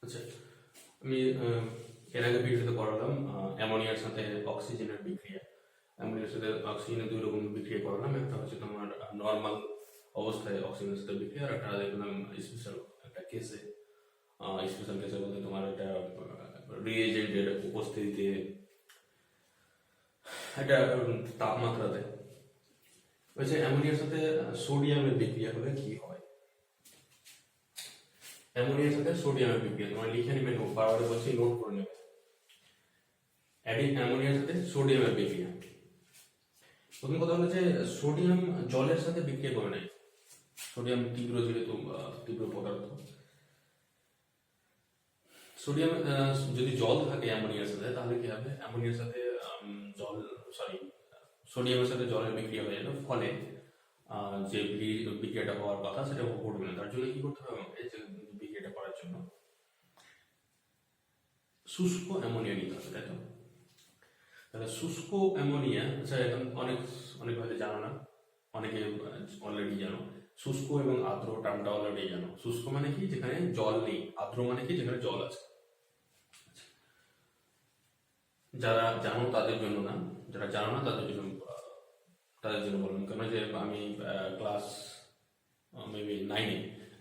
আচ্ছা, আমি এর আগে ভিডিওতে করালাম অ্যামোনিয়ার সাথে অক্সিজেনের বিক্রিয়া। অ্যামোনিয়ার সাথে অক্সিজেনের দুই রকম বিক্রিয়া করালাম। একটা হচ্ছে তোমার নর্মাল অবস্থায় অক্সিজেনের সাথে বিক্রিয়া, আর একটা দেখলাম স্পেশাল একটা কেসে। স্পেশাল কেসে বলতে তোমার এটা রিএজেন্টের উপস্থিতিতে একটা তাপমাত্রাতে হচ্ছে অ্যামোনিয়ার সাথে সোডিয়ামের বিক্রিয়া হলে কি হয়। অ্যামোনিয়ার সাথে সোডিয়ামের বিক্রিয়া তোমার লিখে নেবেন, বারবার বলছি নোট করে নেবেন। অ্যামোনিয়ার সাথে সোডিয়ামের বিক্রিয়া। প্রথম কথা হলো যে সোডিয়াম জলের সাথে বিক্রিয়া করে নেয়। সোডিয়াম তীব্র, যেহেতু তীব্র পদার্থ, সোডিয়াম যদি জল থাকে অ্যামোনিয়ার সাথে তাহলে কি হবে, অ্যামোনিয়ার সাথে সোডিয়ামের সাথে জলের বিক্রিয়া হয়ে যাবে, ফলে যে বিক্রিয়াটা হওয়ার কথা সেটা ঘটবে না। তার জন্য কি করতে হবে আমাকে, যে বিক্রিয়াটা করার জন্য শুষ্ক অ্যামোনিয়া নিতে হবে, তাই তো? তাহলে শুষ্ক অ্যামোনিয়া, আচ্ছা এখন অনেক হয়তো জানো না, অনেকে অলরেডি জানো। শুষ্ক এবং আর্দ্র টার্মটা অলরেডি জানো। শুষ্ক মানে কি, যেখানে জল নেই। আর্দ্র মানে কি, যেখানে জল আছে। যারা জানো তাদের জন্য না, যারা জানো না তাদের জন্য বললাম। কেন যে আমি ক্লাস মেবি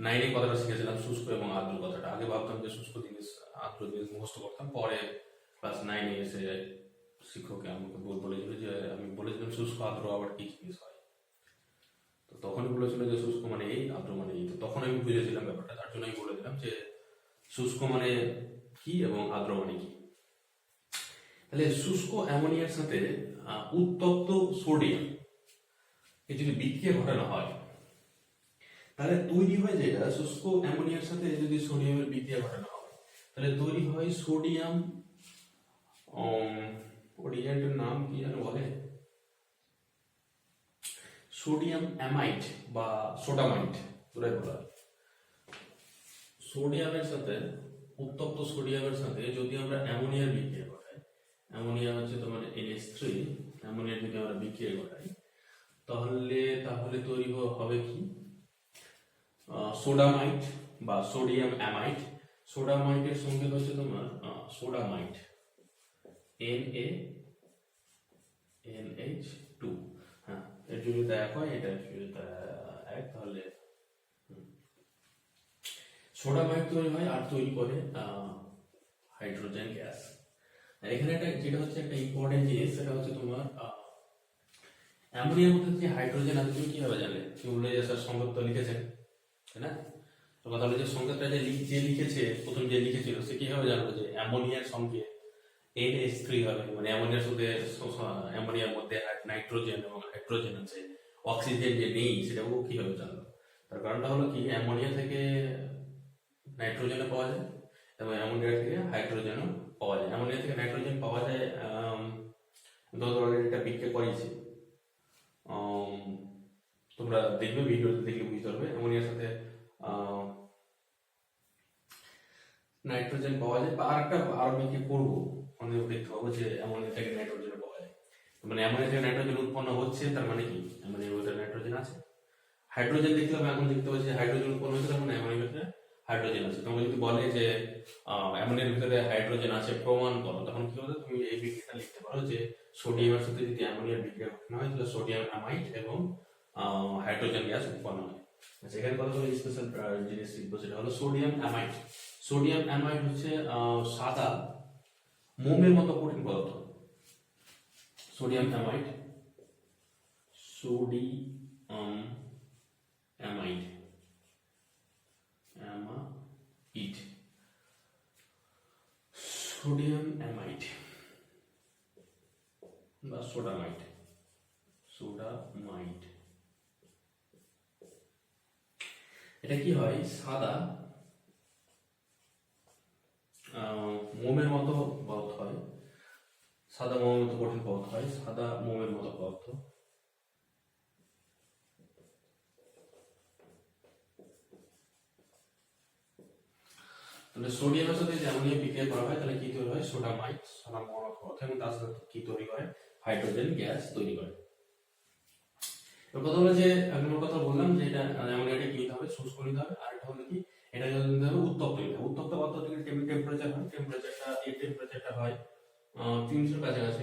নাইনে কথাটা শিখেছিলাম, শুষ্ক এবং আর্দ্র কথাটা। আগে ভাবতাম যে শুষ্ক জিনিস আর্দ্র জিনিস মুখস্থ করতাম, পরে ক্লাস 9-এ এসে শিক্ষককে আমাকে বলেছিল যে, আমি বলেছিলাম শুষ্ক আর্দ্র আবার কি জিনিস হয়। তো তখনই বলেছিল যে শুষ্ক মানে এই, আর্দ্র মানে এই। তো তখন আমি বুঝেছিলাম ব্যাপারটা, তার জন্য আমি বলে দিলাম যে শুষ্ক মানে কি এবং আর্দ্র মানে কি। তাহলে শুষ্ক অ্যামোনিয়ার সাথে উত্তপ্ত সোডিয়াম এর যদি বিক্রিয়া ঘটানো হয়, তাহলে তৈরি হয় যেটা, শুষ্ক অ্যামোনিয়ার সাথে যদি সোডিয়ামের বিক্রিয়া ঘটানো হয়, তাহলে তৈরি হয় সোডিয়াম, রিয়েজেন্টের নাম কি যেন বলে, সোডিয়াম অ্যামাইড বা সোডামাইড বলা হয়। সোডিয়ামের সাথে, উত্তপ্ত সোডিয়ামের সাথে যদি আমরা অ্যামোনিয়ার বিক্রিয়া ঘটাই, অ্যামোনিয়া হচ্ছে তোমার NH3, অ্যামোনিয়ার যদি আমরা বিক্রিয়া ঘটাই, তাহলে তৈরি হবে কি, সোডামাইট বা সোডিয়াম অ্যামাইড। সোডামাইটের সঙ্গে হচ্ছে তোমার সোডামাইট, NaNH2। হ্যাঁ, এর যদি এক হয়, এটা যদি এক, তাহলে সোডামাইট তৈরি হয় আর তৈরি করে হাইড্রোজেন গ্যাস। এখানে যেটা হচ্ছে একটা ইম্পর্টেন্ট জিনিস, সেটা হচ্ছে তোমার অ্যামোনিয়ার মধ্যে যে হাইড্রোজেন আছে, তুমি কিভাবে জানলে? কি বলে যে স্যার সংকেত লিখেছেন, তাই না? তো কথা হলো যে সংকেতটা যে লিখেছে, প্রথম যে লিখেছিল, সে কিভাবে জানলো যে অ্যামোনিয়ার সঙ্গে NH3 হবে, মানে অ্যামোনিয়ার মধ্যে নাইট্রোজেন এবং হাইড্রোজেন আছে, অক্সিজেন যে নেই সেটা ও কিভাবে জানলো? তার কারণটা হলো কি, অ্যামোনিয়া থেকে নাইট্রোজেনও পাওয়া যায় এবং অ্যামোনিয়া থেকে হাইড্রোজেনও পাওয়া যায়। অ্যামোনিয়া থেকে নাইট্রোজেন পাওয়া যায়, ধরো এটা বিক্রিয়া করেছি, তোমরা দেখবে, ভিডিওতে দেখলে বুঝতে পারবে। অ্যামোনিয়ার সাথে নাইট্রোজেন পাওয়া যায়, বা আরো বিক্রি করবো, অনেক দেখতে পাবো যে অ্যামোনিয়া থেকে নাইট্রোজেন পাওয়া যায়। মানে অ্যামোনিয়া থেকে নাইট্রোজেন উৎপন্ন হচ্ছে, তার মানে কি, অ্যামোনিয়ার মধ্যে নাইট্রোজেন আছে। হাইড্রোজেন দেখলাম, এখন দেখতে পাচ্ছি হাইড্রোজেন উৎপন্ন হচ্ছে, তখন অ্যামোনিয়ার ভিতরে হাইড্রোজেন আছে। তোমাকে যদি বলে যে অ্যামোনিয়ার ভিতরে হাইড্রোজেন আছে, প্রমাণ করো, তখন কি হবে, তুমি এই বিক্রিয়াটা লিখতে পারো যে সোডিয়ামের সাথে যদি অ্যামোনিয়ার বিক্রিয়া ঘটানো হয়, তাহলে সোডিয়াম অ্যামাইড এবং হাইড্রোজেন গ্যাস উৎপন্ন হয়। আচ্ছা, এখানে কথা হলো স্পেশাল জিনিস লিখবো, সেটা হলো সোডিয়াম অ্যামাইড। সোডিয়াম অ্যামাইড হচ্ছে সাদা মোমের মতো কঠিন পদার্থ। Sodium amide, sodium amide, sodium amide বা সোডামাইট, এটা কি হয়, সাদা মোমের মতো পদার্থ হয়, সাদা মোমের মতো কঠিন পদার্থ হয়, সাদা মোমের মতো পদার্থ। তাহলে সোডিয়ামের সাথে যদি অ্যামোনিয়া বিক্রিয়া করা হয়, তাহলে কি তৈরি হয়, সোডামাইট, সাদা মোমের পদার্থ, এবং তার সাথে কি তৈরি করে, হাইড্রোজেন গ্যাস তৈরি করে। কথা হলো যে, আমি কথা বললাম যে এটা অ্যামোনিয়াটা কি নিতে হবে, শুষ্ক নিতে হবে, আর এটা হলো কি, এটা যদি নিতে হবে উত্তপ্ত নিতে হবে। উত্তপ্ত পদার্থ থেকে টেম্পারেচার হয়, টেম্পারেচারটা এই টেম্পারেচারটা হয় 300 কাছাকাছি,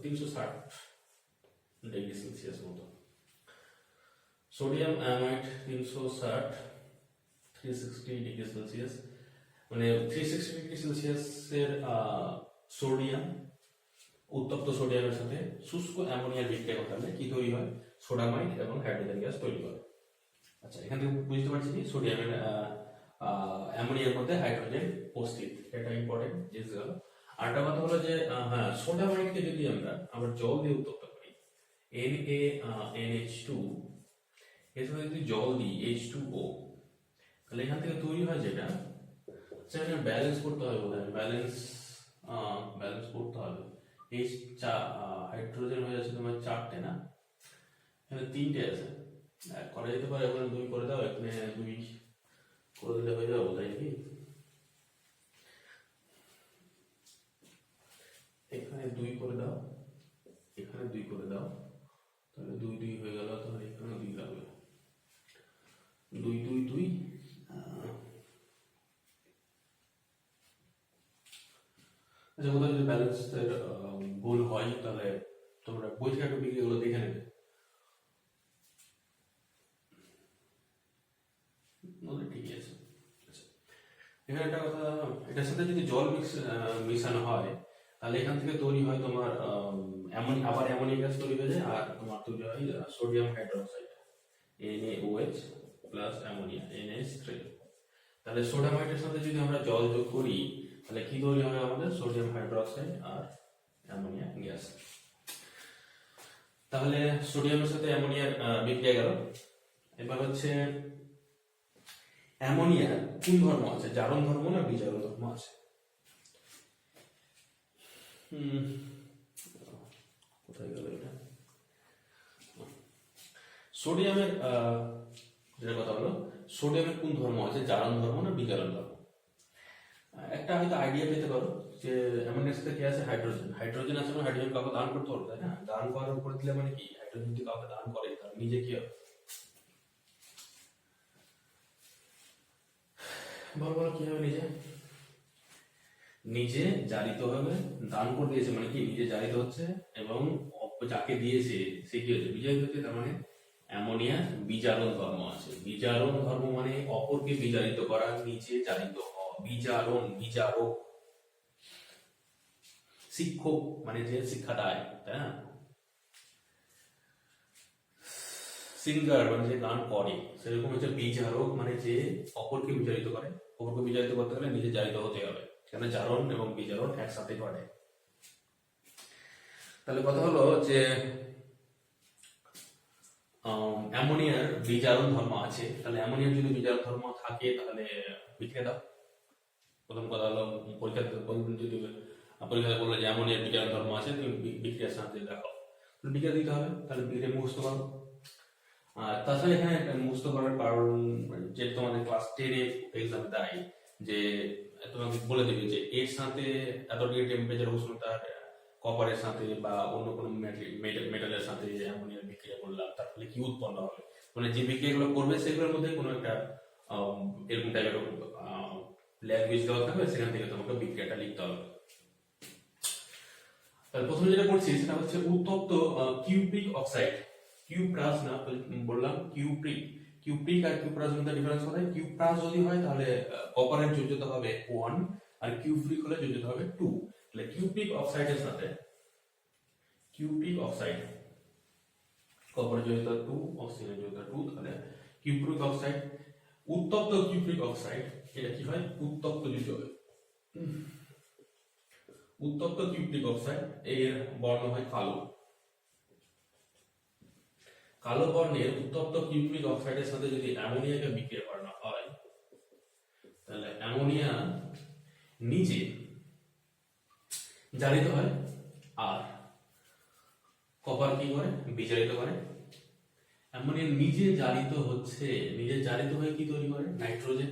360 ডিগ্রি সেলসিয়াস মতো। সোডিয়াম অ্যামাইড 360 360 ডিগ্রি সেলসিয়াস, মানে 360 ডিগ্রি সেলসিয়াসের সোডিয়াম, উত্তপ্ত সোডিয়ামের সাথে শুষ্ক অ্যামোনিয়ার বিক্রিয়া ঘটালে কি তৈরি হয়? সোডামাইড এবং হাইড্রোজেন গ্যাস তৈরি হয়। আচ্ছা, এখান থেকে বুঝতে পারছি কি সোডিয়ামের অ্যামোনিয়ার মধ্যে হাইড্রোজেন উপস্থিত, এটা ইম্পর্টেন্ট জিনিস গেল। আরেকটা কথা হলো যে হ্যাঁ, সোডামাইডকে যদি আমরা জল দিয়ে উত্তপ্ত করি, NaNH2 এর সাথে যদি জল দিই H2O, তাহলে এখান থেকে তৈরি হয় যেটা, সেটা ব্যালেন্স করতে হবে বোধহয়, ব্যালেন্স করতে হবে। হাইড্রোজেন হয়ে যাচ্ছে তোমার 4টে, না এখানে 3টে আছে, করা যেতে পারে, ওখানে 2 করে দাও, এখানে 2 করে দিলে হয়ে যাবে, তাই কি? এখানে 2 করে দাও, এখানে 2 করে দাও, তাহলে 2 2 হয়ে গেল, তাহলে এখানে 2 লাগবে, 2 2 2। আচ্ছা, কোথাও যদি ব্যালেন্সের ভুল হয় তাহলে তোমরা বই থেকে একটু বিক্রিগুলো দেখে নেবে, ঠিকই আছে। আচ্ছা, এখানে একটা কথা, এটার সাথে যদি জল মিশানো হয় তাহলে এখান থেকে তৈরি হয় তোমার আবার অ্যামোনিয়া গ্যাস তৈরি হয়ে যায়, আর তোমার তৈরি হয় sodium hydroxide, NaOH plus ammonia NH3। তাহলে সোডামাইটের সাথে যদি আমরা জল যোগ করি তাহলে কি তৈরি হবে? আমাদের সোডিয়াম হাইড্রোক্সাইড আর অ্যামোনিয়া গ্যাস। তাহলে সোডিয়ামের সাথে অ্যামোনিয়ার বিক্রিয়া গেল। এবার হচ্ছে অ্যামোনিয়ার কোন ধর্ম আছে, জারণ ধর্ম না বিজারণ ধর্ম আছে? কোথায় গেল এটা? সোডিয়ামের যেটা কথা হলো, সোডিয়ামের কোন ধর্ম আছে, জারণ ধর্ম না বিজারণ ধর্ম? একটা হয়তো আইডিয়া পেতে পারো যে অ্যামোনিয়ার সাথে কি আছে? হাইড্রোজেন। হাইড্রোজেন আছে মানে হাইড্রোজেন কাউকে দান করতে পারবে, তাই না? দান করার উপর দিলে মানে কি, হাইড্রোজেন যদি কাউকে দান করে তাহলে নিজে কি হবে? বলো কি হবে? নিজে জারিত হবে, দান করে দিয়েছে মানে কি, নিজে জারিত হচ্ছে, এবং যাকে দিয়েছে সে কি হচ্ছে? বিজারিত হচ্ছে। তার মানে অ্যামোনিয়ার বিজারণ ধর্ম আছে। বিজারণ ধর্ম মানে অপরকে বিজারিত করা, নিজে জারিত হওয়া। বিজারণ, বিচারক, শিক্ষক মানে যে শিক্ষা দেয়, তাই না? সিঙ্গার মানে যে গান করে, সেরকম হচ্ছে বিচারক মানে যে অপরকে বিচারিত করে। অপরকে বিচারিত করতে গেলে নিজে জারিত হতে হবে, কেন জারণ এবং বিজারণ একসাথে ঘটে। তাহলে কথা হলো যে অ্যামোনিয়ার বিজারণ ধর্ম আছে। তাহলে অ্যামোনিয়ার যদি বিজারণ ধর্ম থাকে তাহলে বিক্রিয়া দাও। প্রথম কথা হলো পরীক্ষাতে যদি পরীক্ষাতে বললো যে অ্যামোনিয়ার বিজারণ ধর্ম আছে, তুমি বিক্রিয়ার সাহায্যে দেখো, বিক্রিয়া দিতে হবে। তাহলে বিক্রিয়া মুখস্থ করো। আর তাছাড়া এখানে মুখস্থ করার কারণ যে তোমাদের ক্লাস 10 এক্সাম দেয়, যে তোমাকে বলে দেবে যে এর সাথে এত ডিগ্রি টেম্পারেচার উষ্ণতার কপারের সাথে বা অন্য কোনো মেটালের সাথে অ্যামোনিয়ার বিক্রিয়া করলাম, তার ফলে কি উৎপন্ন হবে, মানে যে বিক্রিয়াগুলো করবে সেগুলোর মধ্যে কোনো একটা এরকম টাইপের ল্যাঙ্গুয়েজ দেওয়া থাকবে, সেখান থেকে তোমাকে বিক্রিয়াটা লিখতে হবে। তাহলে প্রথমে যেটা করছি সেটা হচ্ছে উত্তপ্ত কিউপ্রিক অক্সাইড, কিউপ্রাস না বললাম, কিউপ্রিক আর কিউপ্রাস মধ্যে ডিফারেন্স কোথায়? কিউপ্রাস যদি হয় তাহলে কপারের যোজ্যতা হবে 1 আর কিউপ্রিক হলে যোজ্যতা হবে 2। তাহলে কিউপ্রিক অক্সাইডের সাথে কিউপ্রিক অক্সাইড, কপারের যোজ্যতা 2, অক্সিজেনের যোজ্যতা 2, তাহলে কিউপ্রিক অক্সাইড, উত্তপ্ত কিউপ্রিক অক্সাইড, এটা কি হয়? উত্তপ্ত যদি হবে, উত্তপ্ত কিউপ্রিক অক্সাইড এর বর্ণ হয় কালো। কালো বর্ণের উত্তপ্ত কিউপ্রিক অক্সাইডের সাথে যদি অ্যামোনিয়াকে বিক্রিয়া করানো হয় তাহলে অ্যামোনিয়া নিজে জারিত হয়, আর কপার কি করে? বিজারিত করে। অ্যামোনিয়া নিজে জারিত হচ্ছে, নিজে জারিত হয়ে কি তৈরি করে? নাইট্রোজেন।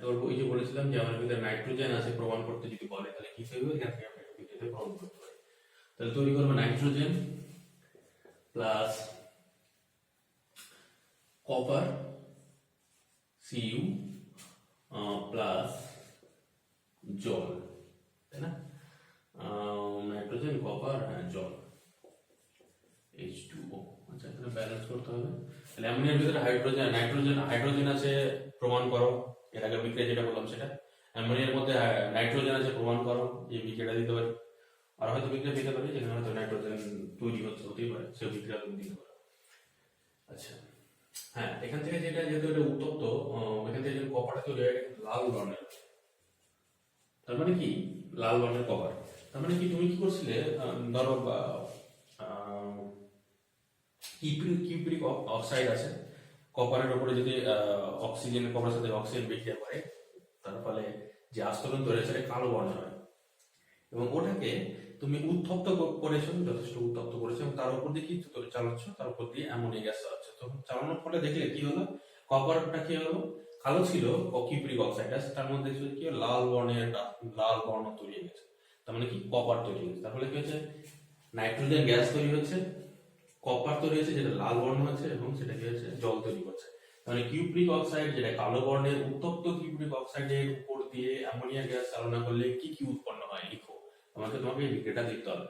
এবার ওই যে বলেছিলাম যে আমাদের ভিতরে নাইট্রোজেন আছে প্রমাণ করতে যদি বলে তাহলে কি তৈরি হবে? এখান থেকে আমরা বিক্রিয়াতে প্রমাণ করতে পারি। তাহলে তৈরি করবে nitrogen plus copper Cu plus জল, তাই না? নাইট্রোজেন, কপার, হ্যাঁ জল, H2O। আচ্ছা, এখানে ব্যালেন্স করতে হবে। তাহলে অ্যামোনিয়ার ভিতরে হাইড্রোজেন আছে, প্রমাণ করো। এর আগে বিক্রিয়া যেটা বললাম সেটা। অ্যামোনিয়ার মধ্যে নাইট্রোজেন আছে, প্রমাণ করো। এই বিক্রিয়াটা দিতে পারি। আর হয়তো বিক্রিয়া দিতে পারি যেখানে হয়তো নাইট্রোজেন তৈরি হতেই পারে, সে বিক্রিয়া তুমি দিতে পারো। আচ্ছা, হ্যাঁ, এখান থেকে যেটা যেহেতু এটা উত্তপ্ত, এখান থেকে যদি কপারটা তৈরি হয় লাল বর্ণের। তার মানে কি লাল বর্ণের কপার? তার মানে কি তুমি কি করছিলে, ধরো কিউপ্রিক অক্সাইড আছে, কপারের উপরে যদি অক্সিজেন, কপারের সাথে অক্সিজেন বিক্রিয়া করে, তার ফলে যে আস্তরণ তৈরি হয়েছে সেটা কালো বর্ণের হয়। এবং ওটাকে তুমি উত্তপ্ত করেছো, যথেষ্ট উত্তপ্ত করেছো, এবং তার উপর দিয়ে কি চালাচ্ছ, তার উপর দিয়ে অ্যামোনিয়া গ্যাস চালাচ্ছ। তখন চালানোর ফলে দেখলে কি হলো, কপারটা কি হলো, কালো ছিল, কিউপ্রিক অক্সাইড আছে, তার মধ্যে কি হলো, লাল বর্ণের, লাল বর্ণ তৈরি হয়ে গেছে। তার মানে কি কপার তৈরি হয়েছে। তাহলে কি হচ্ছে, নাইট্রোজেন গ্যাস তৈরি হচ্ছে, কপার তৈরি হয়েছে যেটা লাল বর্ণ হচ্ছে, এবং সেটা কি হচ্ছে, জল তৈরি করছে। মানে কিউপ্রিক অক্সাইড যেটা কালো বর্ণের, উত্তপ্ত কিউপ্রিক অক্সাইডের উপর দিয়ে অ্যামোনিয়া গ্যাস চালনা করলে কি কি উৎপন্ন হয় লিখো। তোমাকে এই বিক্রিয়াটা লিখতে হবে।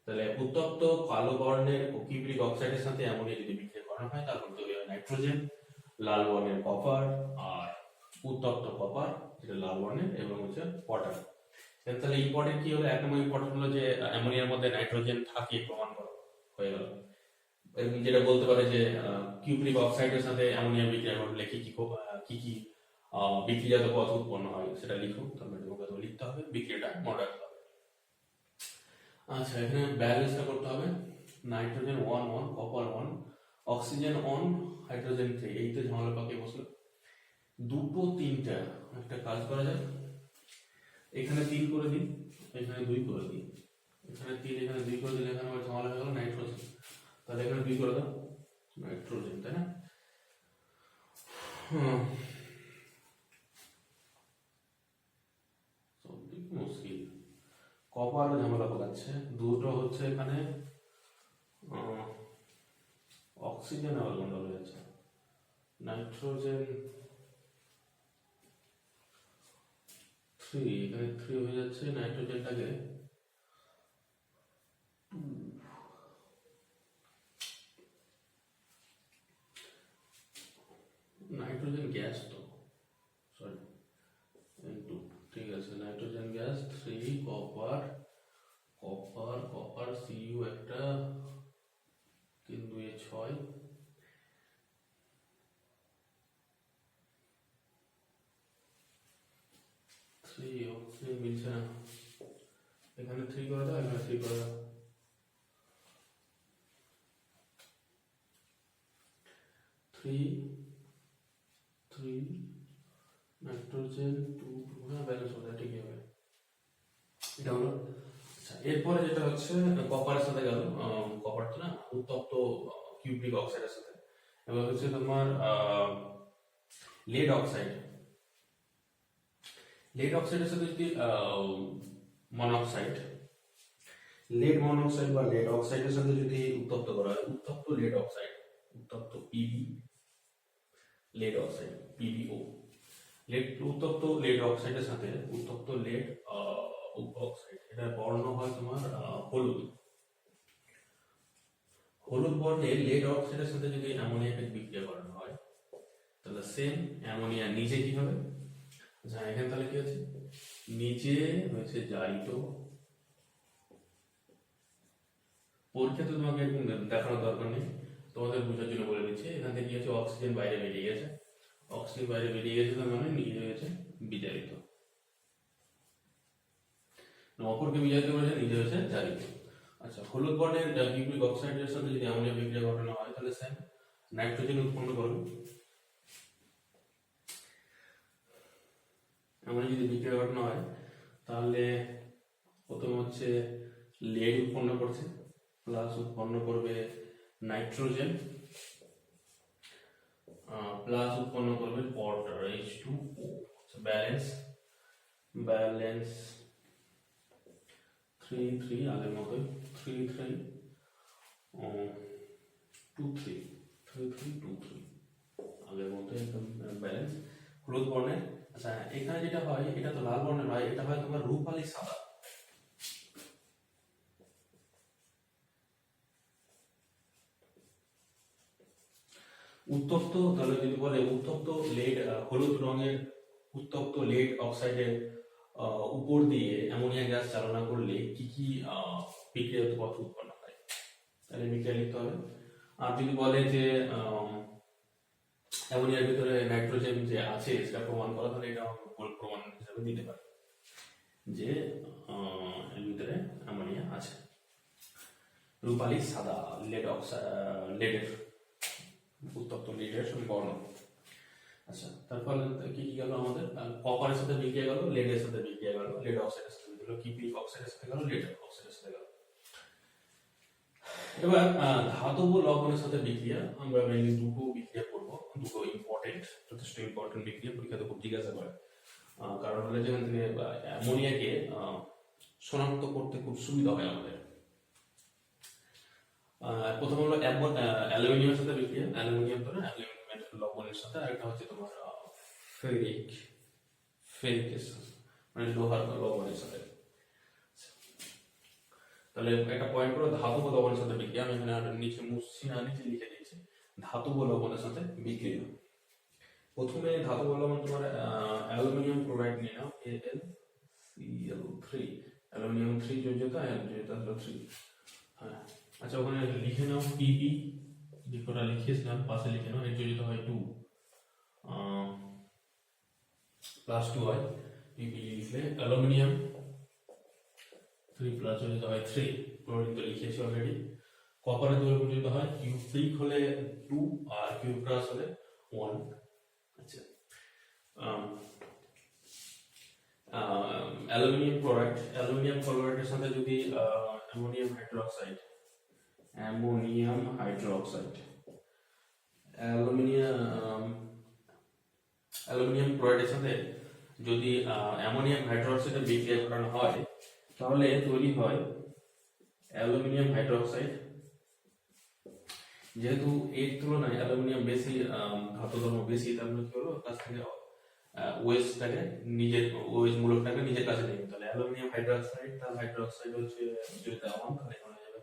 তাহলে উত্তপ্ত কালো বর্ণের কিউপ্রিক অক্সাইডের সাথে অ্যামোনিয়া যদি বিক্রিয়া করানো হয়, তারপর তৈরি হয় নাইট্রোজেন, লাল বর্ণের কপার, আর উত্তপ্ত কপার যেটা লাল বর্ণের, এবং হচ্ছে ওয়াটার। তাহলে ইম্পর্টেন্ট কি হলো, এক নম্বর ইম্পর্টেন্ট হলো যে অ্যামোনিয়ার মধ্যে নাইট্রোজেন থাকে, প্রমাণ করা হয়ে গেল। যেটা বলতে পারে যে কিউপ্রিক অক্সাইডের সাথে অ্যামোনিয়া বিক্রিয়া ঘটলে কি কি বিক্রিয়াত পথ উৎপন্ন হয় সেটা লিখো। তারপরে তোমাকে লিখতে হবে, বিক্রিয়াটা মনে রাখতে হবে। আচ্ছা, এখানে ব্যালেন্সটা করতে হবে। Nitrogen 1 1, copper 1, oxygen on, hydrogen 3। এই তো ঝামেলা পাকিয়ে বসলো। দুটো তিনটা, একটা কাজ করা যায়, এখানে 3 করে দিই, এখানে 2 করে দিই। এখানে 3, এখানে 2 করে দিলে এখানে আমার ঝামেলা হয়ে গেল নাইট্রোজেন। তাহলে এখানে 2 করে দাও, নাইট্রোজেন, তাই না? মুশকিল, কপার ঝামেলা পাকাচ্ছে। দুটো হচ্ছে এখানে অক্সিজেন আবার গন্ডগোল হয়ে যাচ্ছে। নাইট্রোজেন 3, এখানে 3 হয়ে যাচ্ছে, নাইট্রোজেনটাকে 2। নাইট্রোজেন গ্যাস তো, সরি, 2, ঠিক আছে। Nitrogen gas 3, copper copper copper CU একটা, 3 2 6, 3 অক্সিজেন মিলছে না। এখানে 3 করে দাও, এখানে 3 করে দাও। 3 3 নাইট্রোজেন 2, হ্যাঁ ব্যালেন্স হবে, ঠিক হবে। এটা হলো। আচ্ছা, এরপরে যেটা হচ্ছে কপারের সাথে গেল, কপার তো না, উত্তপ্ত কিউপ্রিক অক্সাইডের সাথে। এবার হচ্ছে তোমার লেড অক্সাইড। লেড অক্সাইডের সাথে যদি মনোক্সাইড, লেড মনোক্সাইড বা লেড অক্সাইডের সাথে যদি উত্তপ্ত করা হয়, উত্তপ্ত লেড অক্সাইড, উত্তপ্ত PB lead oxide, PBO, lead, উত্তপ্ত লেড অক্সাইডের সাথে উত্তপ্ত লেড অক্সাইড, এটা বর্ণ হয় তোমার হলুদ। হলুদ বর্ণের লেড অক্সাইডের সাথে যদি অ্যামোনিয়াকে বিক্রিয়া করানো হয়, তাহলে সেম অ্যামোনিয়া নিচে কি হবে, আচ্ছা এখানে তাহলে কি আছে, নিচে হয়েছে জারিত। পরীক্ষাতে তোমাকে দেখানোর দরকার নেই, তোমাদের বোঝার জন্য বলে দিচ্ছি। এখান থেকে কি হচ্ছে, অক্সিজেন বাইরে বেরিয়ে গেছে, অক্সিজেন বাইরে বেরিয়ে গেছে, তার মানে নিজে হয়েছে বিজারিত। অপরকে বিজারিত করেছে, নিজে হয়েছে জারিত। আচ্ছা, হলুদ বর্ণের কিউপ্রিক অক্সাইডের সাথে যদি অ্যামোনিয়া বিক্রিয়া ঘটানো হয়, তাহলে সেম নাইট্রোজেন উৎপন্ন করবে। অ্যামোনিয়া যদি বিক্রিয়া ঘটানো হয়, তাহলে প্রথম হচ্ছে লেড উৎপন্ন করছে, প্লাস উৎপন্ন করবে নাইট্রোজেন, প্লাস উৎপন্ন করবে ওয়াটার, H2O। ব্যালেন্স ব্যালেন্স 3 3, আগের মতোই 3 3 2 3 3 3 2 3, আগের মতোই একদম ব্যালেন্স। হলুদ বর্ণের আচ্ছা, এখানে যেটা হয় এটা তো লাল বর্ণের হয়, এটা হয় তোমার রূপালী সাদা। উত্তপ্ত, তাহলে যদি বলে উত্তপ্ত লেড, হলুদ রঙের উত্তপ্ত লেড অক্সাইডের উপর দিয়ে অ্যামোনিয়া গ্যাস চালনা করলে কি কি বিক্রিয়াত পথ উৎপন্ন হয়, তাহলে বিক্রিয়া লিখতে হবে। আর যদি বলে যে অ্যামোনিয়ার ভিতরে নাইট্রোজেন যে আছে সেটা প্রমাণ করা, তাহলে এটা প্রমাণ হিসাবে দিতে পারে যে এর ভিতরে অ্যামোনিয়া আছে। রূপালী সাদা লেড লেডের উত্তপ্ত লেডের বর্ণ। আচ্ছা, তারপর কি কি গেল আমাদের? কপারের সাথে বিক্রিয়া গেল, লেডের সাথে বিক্রিয়া গেল, লেড অক্সাইডের সাথে গেল, কিপি অক্সাইডের সাথে গেল, লেড অক্সাইডের সাথে গেল। এবার ধাতব লবণের সাথে বিক্রিয়া আমরা মেইনলি দুটো বিক্রিয়া করব, দুটো ইম্পর্টেন্ট, যথেষ্ট ইম্পর্টেন্ট বিক্রিয়া, পরীক্ষাতে খুব জিজ্ঞাসা করে। কারণ হলে যেখান থেকে অ্যামোনিয়াকে শনাক্ত করতে খুব সুবিধা হয় আমাদের। প্রথম হলো অ্যালুমিনিয়ামের সাথে বিক্রিয়া, অ্যালুমিনিয়াম ধরে অ্যালুমিনিয়াম লবণের সাথে, আর একটা হচ্ছে তোমার ফেরিক মানে লোহার লবণের সাথে। তাহলে একটা পয়েন্ট করে ধাতব লবণের সাথে বিক্রিয়া, আমি এখানে আর নিচে মুছছি না, নিচে লিখে দিয়েছি ধাতব লবণের সাথে বিক্রিয়া। প্রথমে ধাতব লবণ তোমার অ্যালুমিনিয়াম ক্লোরাইড নিয়ে নাও, AlCl3, অ্যালুমিনিয়াম 3 যোজ্যতা, যোজ্যতা হলো 3। হ্যাঁ, আচ্ছা, ওখানে লিখে নাও Pp, যেটা লিখেছিলাম পাশে লিখে নাও, এর যোজ্যতা হয় 2 প্লাস 2 হয়। Pp লিখলে অ্যালুমিনিয়াম 3 প্লাস যোজ্যতা হয় 3, ক্লোরিন তো লিখেছি অলরেডি। কপারের যোজ্যতা হয় কিউপ্রিক হলে 2 আর কিউপ্রাস হলে 1। আচ্ছা, অ্যালুমিনিয়াম ক্লোরাইডের সাথে যদি অ্যামোনিয়াম হাইড্রোক্সাইড অ্যালুমিনিয়াম ক্লোরাইডের সাথে যদি অ্যামোনিয়াম হাইড্রোক্সাইডের বিক্রিয়া করানো হয়, তাহলে তৈরি হয় অ্যালুমিনিয়াম হাইড্রোক্সাইড। যেহেতু এর তুলনায় অ্যালুমিনিয়াম বেশি ধাতু ধর্ম বেশি, তার মানে কি হলো কাছ থেকে ওয়েস্টটাকে নিজের মূলকটাকে নিজের কাছে নেবে। তাহলে অ্যালুমিনিয়াম হাইড্রোক্সাইড, তার হাইড্রোক্সাইড হচ্ছে যেটা 1, তাহলে এখানে যাবে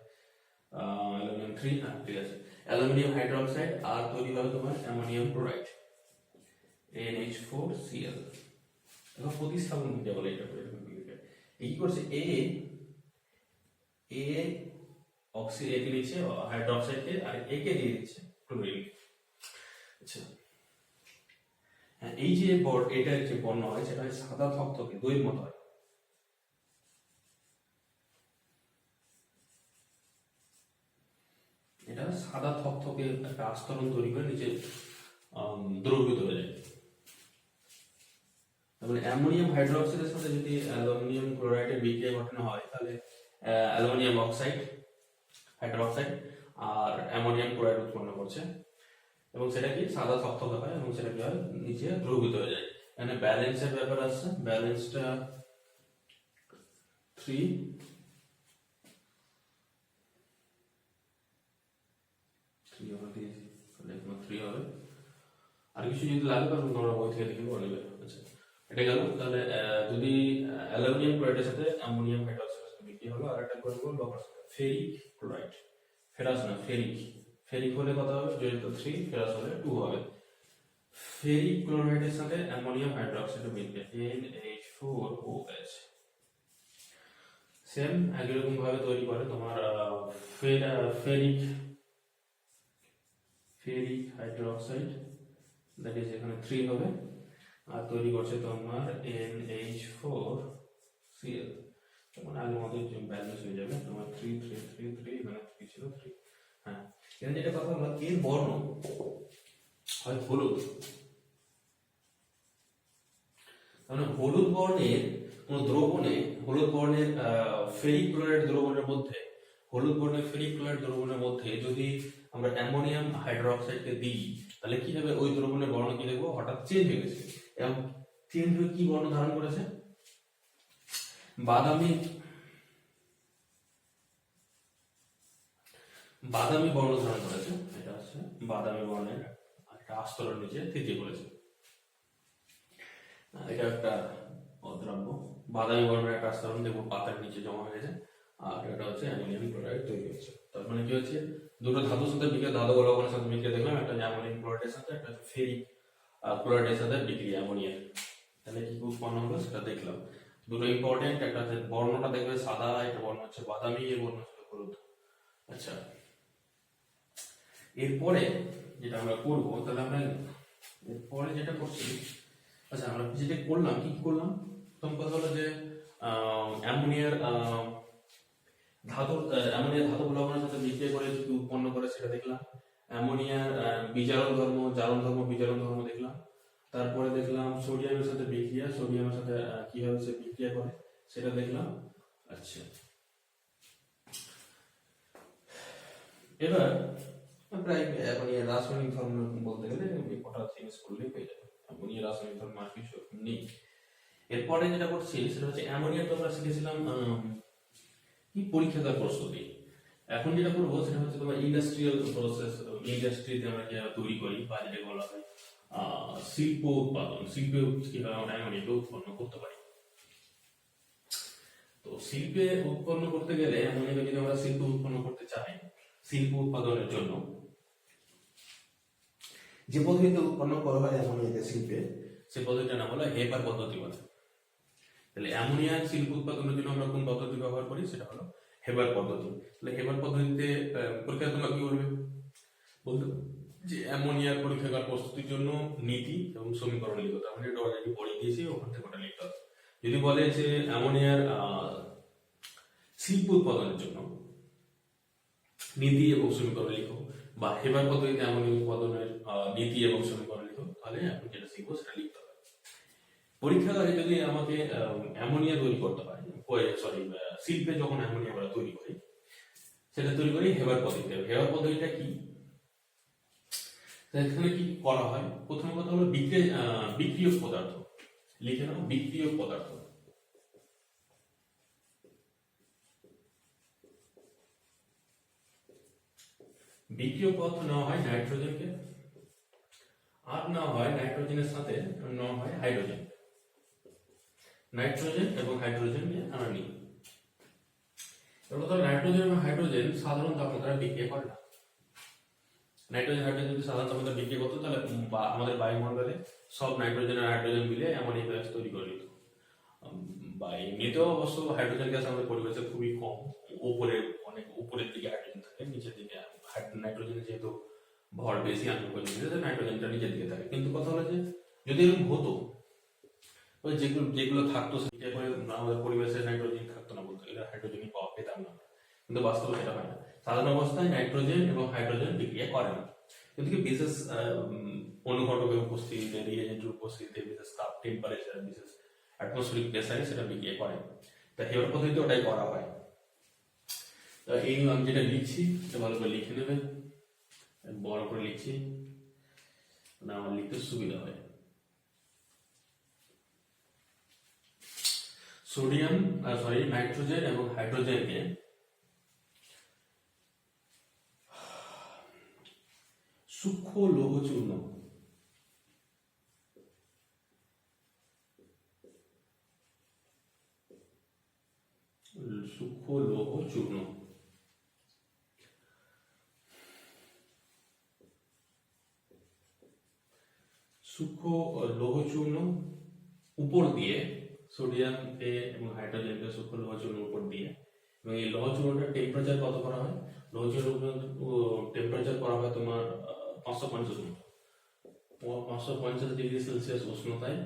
অ্যালুমিনিয়াম 3। হ্যাঁ, ঠিক আছে, অ্যালুমিনিয়াম হাইড্রোক্সাইড আর তৈরি হবে তোমার অ্যামোনিয়াম ক্লোরাইড, NH4Cl। এখন প্রতিস্থাপন বিক্রিয়া বলে এটা, এই কি করছে, এ কে নিচ্ছে হাইড্রোক্সাইডকে, আর এ কে দিয়ে দিচ্ছে ক্লোরিন। আচ্ছা, এই যে এটার যে বর্ণ হয় সেটা সাদা থকথকে দইয়ের মতো হয়। এটা সাদা থকথকে একটা আস্তরণ তৈরি করে নিচে দ্রবীভূত হয়ে যায়। তারপরে অ্যামোনিয়াম হাইড্রোক্সাইডের সাথে যদি অ্যালুমিনিয়াম ক্লোরাইডের বিক্রিয়া ঘটানো হয়, তাহলে অ্যালুমিনিয়াম অক্সাইড হাইড্রোক্সাইড আর অ্যামোনিয়াম ক্লোরাইড উৎপন্ন করছে, এবং সেটা কি সাদা থকথকে হয়, এবং সেটা কি হয় নিচে দ্রবীভূত হয়ে যায়। এখানে ব্যালেন্সের ব্যাপার আছে, ব্যালেন্সটা 3 হবে। আর কিছু যদি লাগে তাহলে তোমরা বই থেকে দেখে বলে নেবে। আচ্ছা, এটা গেল। তাহলে যদি অ্যালুমিনিয়াম ক্লোরাইডের সাথে অ্যামোনিয়াম হাইড্রোক্সাইডের সাথে বিক্রিয়া হলো, আর একটা করে বলবো ফেরিক ক্লোরাইড, ফেরিক হলে কত হবে, যোজ্যতা 3, ফেরাস হলে 2 হবে। ফেরিক ক্লোরাইডের সাথে অ্যামোনিয়াম হাইড্রোক্সাইডের বিক্রিয়া, NH4OH। সেম একই রকম ভাবে তৈরি করে তোমার ফেরিক হাইড্রোক্সাইড, দ্যাট ইজ এখানে 3 হবে, আর তৈরি করছে তোমার NH4Cl। তখন আগের মতো ব্যালেন্স হয়ে যাবে তোমার 3 3 3 3, এখানে 3 ছিল 3। হ্যাঁ, এখানে যেটা কথা হলো, এর বর্ণ হয় হলুদ। মানে হলুদ বর্ণের কোন দ্রবণে, হলুদ বর্ণের ফেরিক ক্লোরাইড দ্রবণের মধ্যে, যদি আমরা অ্যামোনিয়াম হাইড্রোক্সাইডকে দিই, তাহলে কি হবে, ওই দ্রবণের বর্ণ কি দেখবো হঠাৎ চেঞ্জ হয়ে গেছে, এবং চেঞ্জ হয়ে কি বর্ণ ধারণ করেছে, বাদামি বর্ণ ধারণ করেছে। এটা হচ্ছে বাদামি বর্ণের একটা আস্তরণ নিচে থেকে পড়েছে। এটা একটা অদ্রাব্য বাদামি বর্ণের একটা আস্তরণ, দেখবো পাতার নিচে জমা হয়েছে, আর এটা হচ্ছে অ্যামোনিয়াম ক্লোরাইড তৈরি হচ্ছে। তার মানে কি হচ্ছে, দুটো ধাতুর সাথে বিক্রিয়া, ধাতব লবণের সাথে বিক্রিয়া দেখলাম, একটা অ্যামোনিয়াম ক্লোরাইডের সাথে, একটা ফেরিক ক্লোরাইডের সাথে বিক্রিয়া অ্যামোনিয়া, তাহলে কি উৎপন্ন হলো সেটা দেখলাম। দুটো ইম্পর্টেন্ট, একটা হচ্ছে বর্ণটা দেখবে সাদা, একটা বর্ণ হচ্ছে বাদামি, এই বর্ণ হচ্ছে হলুদ। আচ্ছা, এরপরে যেটা আমরা করবো, তাহলে আমরা এরপরে যেটা করছি, আচ্ছা আমরা যেটা করলাম, কি করলাম, প্রথম কথা হলো যে অ্যামোনিয়ার ধাতব লবণের সাথে বিক্রিয়া করে কি উৎপন্ন করে সেটা দেখলাম। অ্যামোনিয়ার বিজারণ ধর্ম, জারণ ধর্ম, বিজারণ ধর্ম দেখলাম। তারপরে দেখলাম সোডিয়ামের সাথে বিক্রিয়া, সোডিয়ামের সাথে কিভাবে সে বিক্রিয়া করে সেটা দেখলাম। আচ্ছা, এবার প্রায় অ্যামোনিয়ার রাসায়নিক ধর্ম বলতে গেলে কটা জিনিস করলেই হয়ে যাবে, অ্যামোনিয়ার রাসায়নিক ধর্ম আর কিছু নেই। এরপরে যেটা করছি সেটা হচ্ছে অ্যামোনিয়া তো আমরা শিখেছিলাম কি পরীক্ষাগার প্রস্তুতি। এখন যেটা করবো সেটা হচ্ছে তোমার ইন্ডাস্ট্রিয়াল প্রসেস, ইন্ডাস্ট্রিতে আমরা যেটা তৈরি করি বা যেটা বলা হয় শিল্প উৎপাদন, শিল্পে কিভাবে আমরা অ্যামোনিয়াকে উৎপন্ন করতে পারি। তো শিল্পে উৎপন্ন করতে গেলে অ্যামোনিয়াকে যদি আমরা শিল্প উৎপন্ন করতে চাই, শিল্প উৎপাদনের জন্য যে পদ্ধতিতে উৎপন্ন করা হয় অ্যামোনিয়াকে শিল্পে, সে পদ্ধতিটার নাম হলো হেবার পদ্ধতি বলে। তাহলে অ্যামোনিয়া শিল্প উৎপাদনের জন্য আমরা কোন পদ্ধতি ব্যবহার করি, সেটা হলো হেবার পদ্ধতি। তাহলে হেবার পদ্ধতিতে পরীক্ষা তোমরা কি করবে, বলতে যে অ্যামোনিয়ার পরীক্ষাগার প্রস্তুতির জন্য নীতি এবং সমীকরণ লিখতে হবে। আমরা এটা অলরেডি পড়ে দিয়েছি, ওখান থেকে ওটা লিখতে হবে। যদি বলে যে অ্যামোনিয়ার শিল্প উৎপাদনের জন্য নীতি এবং সমীকরণ লিখো, বা হেবার পদ্ধতিতে অ্যামোনিয়া উৎপাদনের নীতি এবং সমীকরণ লিখো, তাহলে আপনি যেটা শিখবো সেটা লিখতে হবে। পরীক্ষাগারে যদি আমাকে অ্যামোনিয়া তৈরি করতে হয়, শিল্পে যখন অ্যামোনিয়া আমরা তৈরি করি, সেটা তৈরি করি হেবার পদ্ধতিতে। হেবার পদ্ধতিটা কি, এখানে কি করা হয়, প্রথম কথা হলো বিক্রিয়ক পদার্থ, লিখে নাও বিক্রিয়ক পদার্থ। বিক্রিয়ক পদার্থ নেওয়া হয় নাইট্রোজেনকে, আর নেওয়া হয় নাইট্রোজেনের সাথে নেওয়া হয় হাইড্রোজেন। নাইট্রোজেন এবং হাইড্রোজেনকে আমরা নিই। এবার নাইট্রোজেন এবং হাইড্রোজেন সাধারণ তাপমাত্রায় বিক্রিয়া করে না। নাইট্রোজেন হাইড্রোজেন যদি সাধারণ তাপমাত্রায় বিক্রিয়া করতো, তাহলে আমাদের বায়ুমণ্ডলে সব নাইট্রোজেন আর হাইড্রোজেন মিলে অ্যামোনিয়া গ্যাস তৈরি করে নিত। বা এমনিতেও অবশ্য হাইড্রোজেন গ্যাস আমাদের পরিবেশে খুবই কম, অনেক উপরের দিকে হাইড্রোজেন থাকে, নিচের দিকে নাইট্রোজেন যেহেতু ভর বেশি, নাইট্রোজেনটা নিচের দিকে থাকে। কিন্তু কথা হলো যে যদি এরকম হতো, ওই যেগুলো থাকতো সেটা করে আমাদের পরিবেশে নাইট্রোজেন থাকতো না, বলতে গেলে হাইড্রোজেনই পাওয়া পেতাম না, কিন্তু বাস্তবে সেটা হয় না। সাধারণ অবস্থায় নাইট্রোজেন এবং হাইড্রোজেন বিক্রিয়া করে না, কিন্তু কি বিশেষ অনুঘটকের উপস্থিতিতে, রিয়েজেন্টের উপস্থিতিতে, বিশেষ তাপ, টেম্পারেচার, বিশেষ অ্যাটমসফিয়ারিক প্রেসারে সেটা বিক্রিয়া করে। তা হেবার পদ্ধতিতে ওটাই করা হয়। এই আমি যেটা লিখছি সেটা ভালো করে লিখে নেবে, বড় করে লিখছি না, আমার লিখতে সুবিধা হয়। নাইট্রোজেন এবং হাইড্রোজেনকে সূক্ষ্ম লৌহ চূর্ণ উপর দিয়ে, সোডিয়ামকে এবং হাইড্রোজেনকে সূক্ষ্ম লৌহ চূর্ণ উপর দিয়ে, এবং এই লৌহ চূর্ণটার টেম্পারেচার কত করা হয়, লৌহ চূর্ণ টেম্পারেচার করা হয় তোমার 550 ডিগ্রি সেলসিয়াস উষ্ণতায়,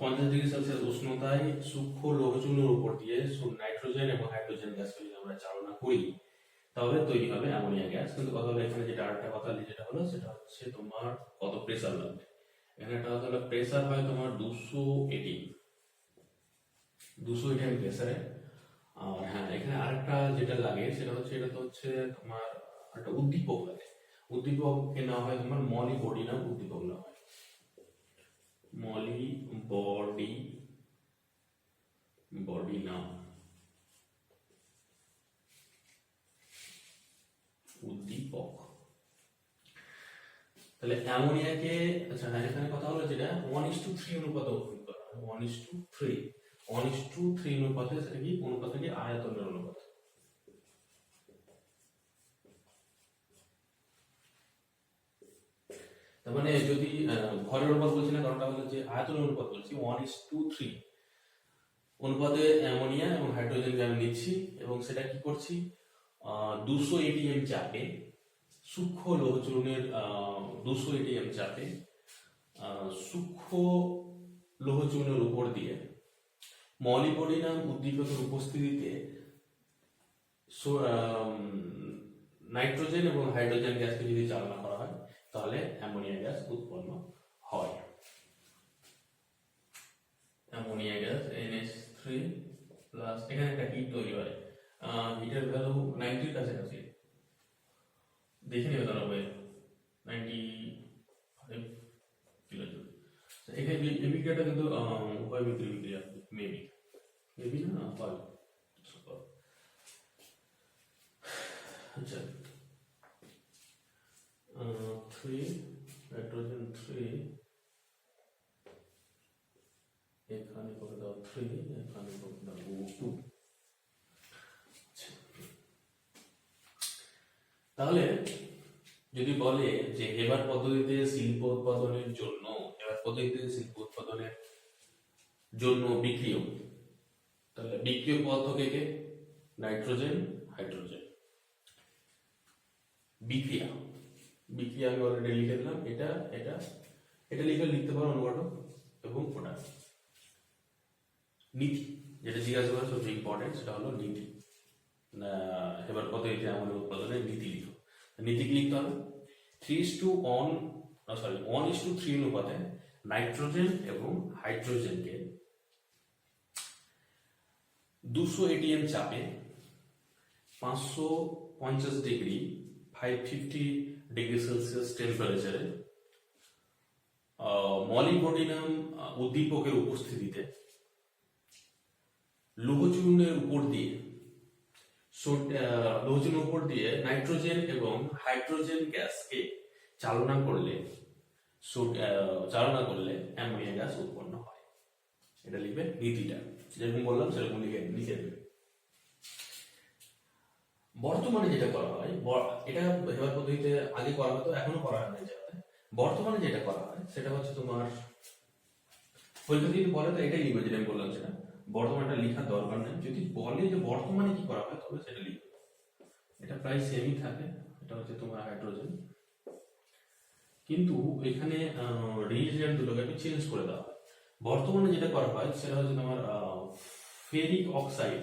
50 ডিগ্রি সেলসিয়াস উষ্ণতায় সূক্ষ্ম লৌহ চূর্ণের উপর দিয়ে নাইট্রোজেন এবং হাইড্রোজেন গ্যাসকে যদি আমরা চালনা করি, তাহলে তৈরি হবে অ্যামোনিয়া গ্যাস। কিন্তু কথা হলো এখানে যেটা আরেকটা কথা যেটা হলো সেটা হচ্ছে তোমার কত প্রেসার লাগবে। এখানে একটা কথা হলো প্রেসার হয় তোমার 200 atm প্রেসারে। আর হ্যাঁ, এখানে আরেকটা যেটা লাগে সেটা হচ্ছে, এটা তো হচ্ছে তোমার একটা উদ্দীপক লাগে। উদ্দীপককে নেওয়া হয় তোমার মলি বডি নাম উদ্দীপক নেওয়া হয়, বডি নাম উদ্দীপক। তাহলে অ্যামোনিয়াকে, আচ্ছা এখানে কথা হলো যে যেটা 1:3 অনুপাতে অঙ্কন করা হয়, 1:3, 1:3 অনুপাতে, সেটা কি অনুপাত কি আয়তনের অনুপাত। তার মানে যদি ভরের অনুপাত বলছি না, কারণটা হলো যে আয়তনের অনুপাত বলছি, 1:3 অনুপাতে অ্যামোনিয়া এবং হাইড্রোজেনকে আমি নিচ্ছি এবং সেটা কি করছি 200 atm চাপে সূক্ষ্ম লৌহচূর্ণের 200 atm চাপে সূক্ষ্ম লৌহচূর্ণের উপর দিয়ে মলিবডিনাম উদ্দীপকের উপস্থিতিতে নাইট্রোজেন এবং হাইড্রোজেন গ্যাসকে যদি চালনা করা হয় তাহলে অ্যামোনিয়া গ্যাস উৎপন্ন হয়। অ্যামোনিয়া গ্যাস NH3 প্লাস, এখানে একটা হিট তৈরি হয়, হিটের ভ্যালু 90 এর কাছাকাছি, দেখে নেবে তারা ভাই 95 কিলোজুল। এখানে বিক্রিয়াটা কিন্তু উভয় বিক্রিয়া, মেবি না হয়। আচ্ছা, 3 নাইট্রোজেন 3, এখানে করে দাও 3, এখানে করে দাও 2। তাহলে যদি বলে যে হেবার পদ্ধতিতে শিল্প উৎপাদনের জন্য বিক্রিয়ক, তাহলে বিক্রিয়ক পদার্থ কে? Nitrogen, hydrogen. বিক্রিয়া আমি অলরেডি লিখে দিলাম, এটা লিখতে পারো অনুঘটক এবং প্রোডাক্ট। নীতি যেটা জিজ্ঞাসা করে সবচেয়ে ইম্পর্টেন্ট, সেটা হলো নীতি। হেবার পদ্ধতিতে আমাদের উৎপাদনের নীতি লিখো। নীতি কি লিখতে হবে? 1:3 অনুপাতে নাইট্রোজেন এবং হাইড্রোজেনকে 200 atm চাপে 550 ডিগ্রি 550 ডিগ্রি সেলসিয়াস টেম্পারেচারে মলিবডিনাম উদ্দীপকের উপস্থিতিতে লৌহচূর্ণের উপর দিয়ে নাইট্রোজেন এবং হাইড্রোজেন গ্যাসকে চালনা করলে অ্যামোনিয়া গ্যাস উৎপন্ন হয়। এটা লিখবে নীতিটা, যেরকম বললাম সেরকম লিখে দেবে। বর্তমানে যেটা করা হয়, এটা হেবার পদ্ধতিতে আগে করা হতো, এখনো করা হয় না। বর্তমানে যেটা করা হয় সেটা হচ্ছে তোমার পরীক্ষা যদি বলে তো এটাই লিখবে, যেটা আমি বললাম সেটা। বর্তমানটা লেখার দরকার নেই, যদি বলে যে বর্তমানে কি করা হয় তবে সেটা লিখবে। এটা প্রায় সেমই থাকে, এটা হচ্ছে তোমার হাইড্রোজেন, কিন্তু এখানে রিএজেন্ট দুটোকে একটু চেঞ্জ করে দেওয়া হয়। বর্তমানে যেটা করা হয় সেটা হচ্ছে তোমার ferric oxide,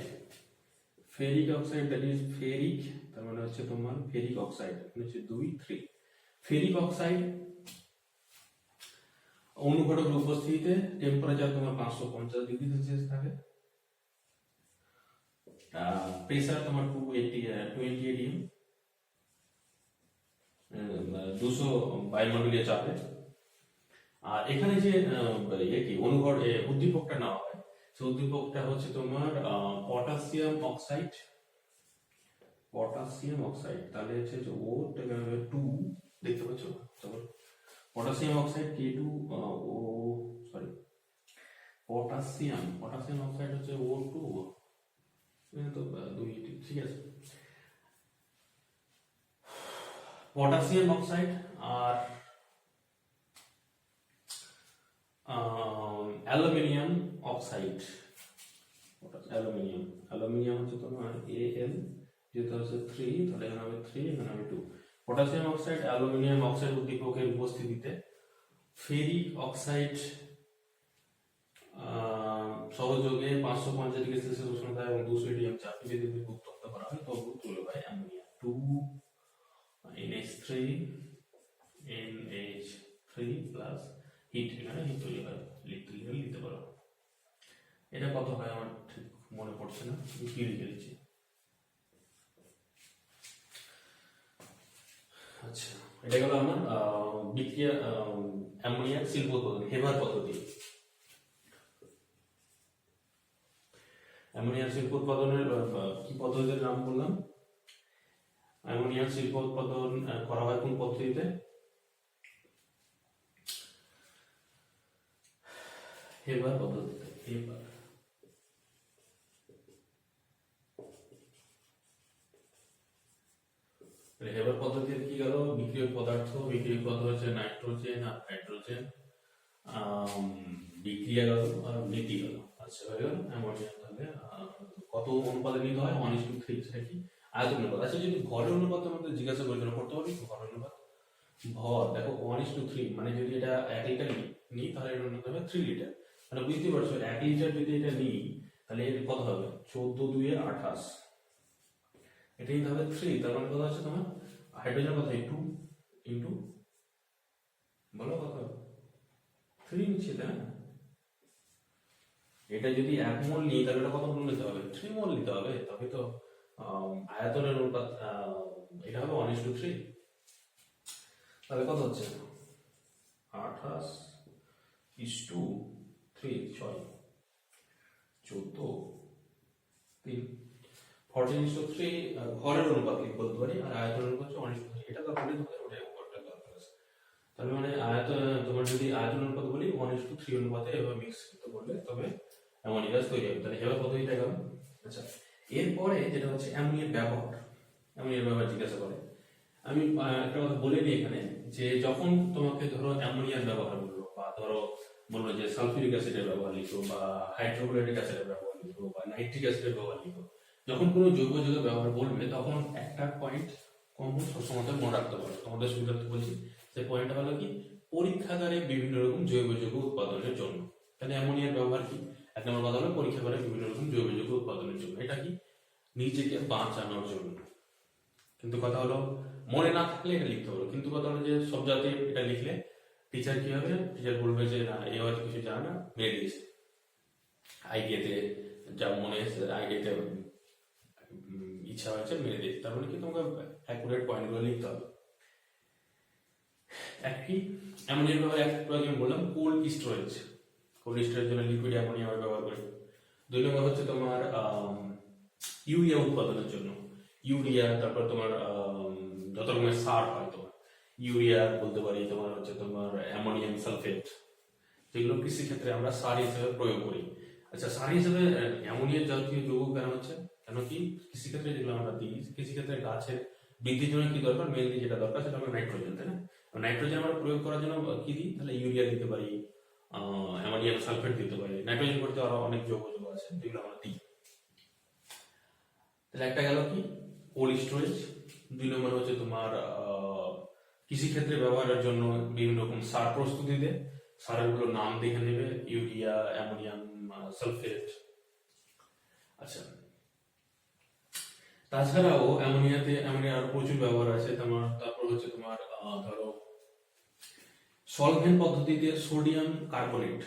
that is ferric, তার মানে হচ্ছে তোমার ফেরিক অক্সাইড, এখানে হচ্ছে 2 3 ফেরিক অক্সাইড অনুঘটকের উপস্থিতিতে টেম্পারেচার তোমার 550 ডিগ্রি সেলসিয়াস থাকে, প্রেসার তোমার 20 atm, 200 বায়ুমণ্ডলীয় চাপে। আর এখানে যে উদ্দীপকটা নেওয়া হয়, সেই উদ্দীপকটা হচ্ছে তোমার পটাশিয়াম অক্সাইড, তাহলে হচ্ছে যে O2 দেখতে পাচ্ছ, potassium oxide K2 potassium oxide হচ্ছে O2, তো 2, ঠিক আছে। পটাশিয়াম অক্সাইড আর অ্যালুমিনিয়াম অক্সাইড, অ্যালুমিনিয়াম হচ্ছে তোমার Al, যেটা হচ্ছে 3, তাহলে এখানে হবে 3, এখানে হবে 2। পটাশিয়াম অক্সাইড অ্যালুমিনিয়াম অক্সাইড উদ্দীপকের উপস্থিতিতে ফেরিক অক্সাইড সহযোগে 550 ডিগ্রি সেলসিয়াস উষ্ণতা এবং 200 atm চাপে যদি উত্তপ্ত করা হয় তবে তৈরি হয় অ্যামোনিয়া 2 NH3 প্লাস হিট, এখানে হিট তৈরি হয়, লিখতে পারো। এটা কত হয় আমার ঠিক মনে পড়ছে না, কি লিখে দিচ্ছি। আচ্ছা, এটা গেল আমার বিক্রিয়া অ্যামোনিয়ার শিল্প উৎপাদন হেবার পদ্ধতি। অ্যামোনিয়ার শিল্প উৎপাদনের কি পদ্ধতির নাম বললাম? অ্যামোনিয়ার শিল্প উৎপাদন করা হয় কোন পদ্ধতিতে? হেবার পদ্ধতিতে হেবার হেবার পদ্ধতিতে কি গেল, বিক্রিয়ক পদার্থ হচ্ছে নাইট্রোজেন আর হাইড্রোজেন, বিক্রিয়া গেল আর নীতি গেল। আচ্ছা হয়ে গেল অ্যামোনিয়া। তাহলে কত অনুপাতে নিতে হয়, 1:3, সেটা কি আয়তন অনুপাত। আচ্ছা যদি ভরের অনুপাত আমাদের জিজ্ঞাসা করেছিল, করতে পারি ভর অনুপাত। ভর দেখো 1:3, মানে যদি এটা 1 লিটার নিই তাহলে এটা নিতে হবে 3 লিটার। মানে বুঝতে পারছো 1 লিটার যদি এটা নিই তাহলে এর কত হবে, 14×2 = 28, এটা নিতে হবে 3। তার মানে কত আছে তোমার, হাইড্রোজেন কত 2 ইন্টু, বলো কত, 3 নিচ্ছে তাই না। এটা যদি 1 মোল নিই তাহলে এটা কত মোল নিতে হবে, 3 মোল নিতে হবে, তবে তো আয়তনের অনুপাত এটা হবে 1:3। তাহলে কত হচ্ছে 28:3, 6, 14, 3, 14:3 ভরের অনুপাত বলতে পারি, আর আয়তনের অনুপাত হচ্ছে 1:3। এটা তো বলি তোমাদের ওটাই উপরটা দরকার আছে। তাহলে মানে আয়তন, তোমার যদি আয়তন অনুপাত বলি 1:3 অনুপাতে এভাবে মিক্স করলে তবে অ্যামোনিয়া গ্যাস তৈরি হবে। তাহলে এবার পদ্ধতিটা গেল। আচ্ছা এরপরে যেটা হচ্ছে অ্যামোনিয়ার ব্যবহার, অ্যামোনিয়ার ব্যবহার জিজ্ঞাসা করে। আমি একটা কথা বলে নিই এখানে, যে যখন তোমাকে ধরো অ্যামোনিয়ার ব্যবহার বললো, বা ধরো বললো যে সালফিউরিক অ্যাসিডের ব্যবহার লিখো, বা হাইড্রোক্লোরিক অ্যাসিডের ব্যবহার লিখো, বা নাইট্রিক অ্যাসিডের ব্যবহার লিখো, যখন কোনো জৈব যৌগের ব্যবহার বলবে তখন একটা পয়েন্ট কমন সবসময় মনে রাখতে পারো, তোমাদের সুবিধার্থে বলছি। সেই পয়েন্টটা হলো কি, পরীক্ষাগারে বিভিন্ন রকম জৈব যৌগ উৎপাদনের জন্য। তাহলে অ্যামোনিয়ার ব্যবহার কি, এক নম্বর কথা হলো পরীক্ষাগারে বিভিন্ন রকম জৈব যৌগ উৎপাদনের জন্য। এটা কি, নিজেকে বাঁচানোর জন্য। কিন্তু কথা হলো মনে না থাকলে এটা লিখতে হলো, কিন্তু কথা হলো যে সব জাতি এটা লিখলে টিচার কি হবে, টিচার বলবে যে না এ হয়তো কিছু জানে না, মেরে দিয়েছে আইডিয়াতে, যা মনে এসে আইডিয়াতে ইচ্ছা হয়েছে মেরে দিয়েছে। তার মানে কি তোমাকে অ্যাকুরেট পয়েন্টগুলো লিখতে হবে। একই অ্যামোনিয়ার ব্যবহার একটু আগে আমি বললাম কোল্ড স্টোরেজ, কোল্ড স্টোরেজের জন্য লিকুইড অ্যামোনিয়া আমরা ব্যবহার করি। 2 নম্বর হচ্ছে তোমার ইউরিয়া উৎপাদনের জন্য, ইউরিয়া, তারপর তোমার যত রকমের সার হয় তোমার, ইউরিয়া বলতে পারি, তোমার হচ্ছে তোমার অ্যামোনিয়াম সালফেট, যেগুলো কৃষি ক্ষেত্রে আমরা সার হিসেবে প্রয়োগ করি। আচ্ছা সার হিসেবে অ্যামোনিয়া জাতীয় যৌগ কেন হচ্ছে, কেন কি কৃষি ক্ষেত্রে যেগুলো আমরা দিই, কৃষি ক্ষেত্রে গাছের বৃদ্ধির জন্য কি দরকার, মেইনলি যেটা দরকার সেটা হলো নাইট্রোজেন, তাই না। নাইট্রোজেন আমরা প্রয়োগ করার জন্য কি দিই, তাহলে ইউরিয়া দিতে পারি, অ্যামোনিয়াম সালফেট দিতে পারি, নাইট্রোজেন করতে আরো অনেক যৌগ আছে যেগুলো আমরা দিই। তাহলে একটা গেল কি কোল্ড স্টোরেজ। 2 নম্বর হচ্ছে তোমার কৃষি ক্ষেত্রে ব্যবহারের জন্য বিভিন্ন রকম সার প্রস্তুতিতে, সারগুলোর নাম দেখে নেবে, ইউরিয়া, অ্যামোনিয়াম সালফেট। আচ্ছা তাছাড়াও অ্যামোনিয়ার প্রচুর ব্যবহার আছে তোমার। তারপর হচ্ছে তোমার ধরো সলভেন্ট পদ্ধতিতে সোডিয়াম কার্বনেট